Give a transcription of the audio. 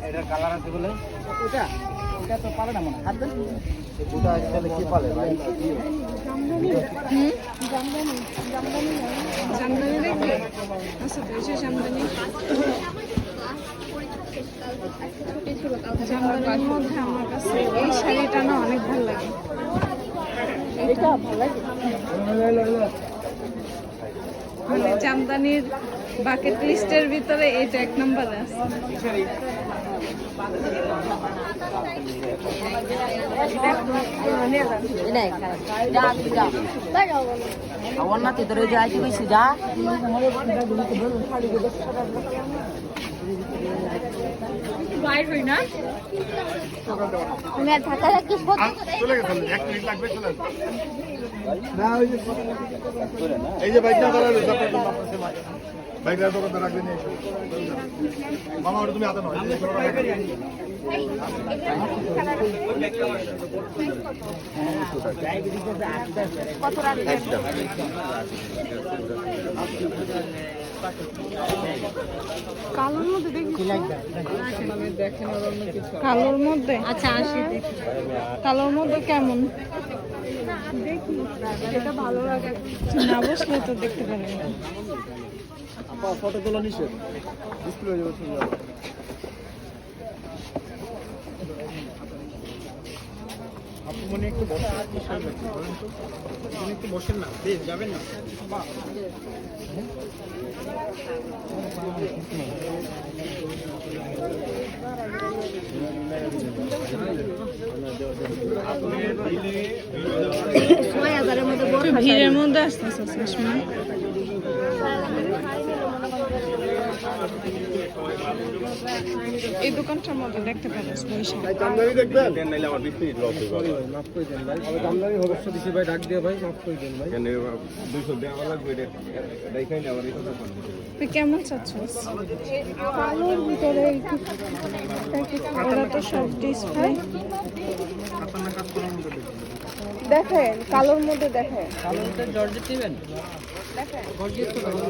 এটার কালার আছে বলে ওটা ওটা তো পারে না মনে হাত দেন ওটা আসলে কি পালে ভাই জামদানি দেখবে আচ্ছা বেশি জামদানি জামদানির মধ্যে আমার কাছে এই শাড়িটা না অনেক ভালো লাগে এটা ভালো লাগে মানে জামদানির বাকেট লিস্টের ভিতরে এটা এক নম্বরে আছে আমার নাতি ধরে যাই তুমি যা বাইর হই না তুমি আর ঢাকা রাখিস চলে গেছেন 1 মিনিট লাগবে চলে না ওই যে এই যে বাইকটা করা রয়েছে বাইকটা দোকানে রাখবেন মামা ওটা তুমি হাতে নাও কত রাখবেন কালোর মধ্যে দেখি কালোর মধ্যে আচ্ছা আসি কালোর মধ্যে কেমন দেখি যেটা ভালো লাগে না বসলে তো দেখতে পারেন ফটো তোলা নিষেধ ডিসপ্লে হয়ে যাবে সুন্দর আপনি মনে একটু বসেন একটু বসেন না প্লিজ যাবেন না ভিড়ের মধ্যে আসতেছে চশমা এই দোকানটার মধ্যে দেখতে পারেন জামদানি দেখবেন দেন নাইলে আমার 20 মিনিট লস হয়ে যাবে মাফ করে দেন ভাই আমি জামদানি হবে দিছি ভাই ডাক দিয়ে ভাই মাফ করে দেন ভাই কেন 200 দেওয়া লাগবে এটা দেখাই না আবার এটা তুই কেমন চাচ্ছিস কালোর ভিতরে ওরা তো সব ডিসপ্লে দেখেন কালোর মধ্যে দেখেন কালোর মধ্যে জর্জেট নেবেন দেখেন জর্জেট তো ভালো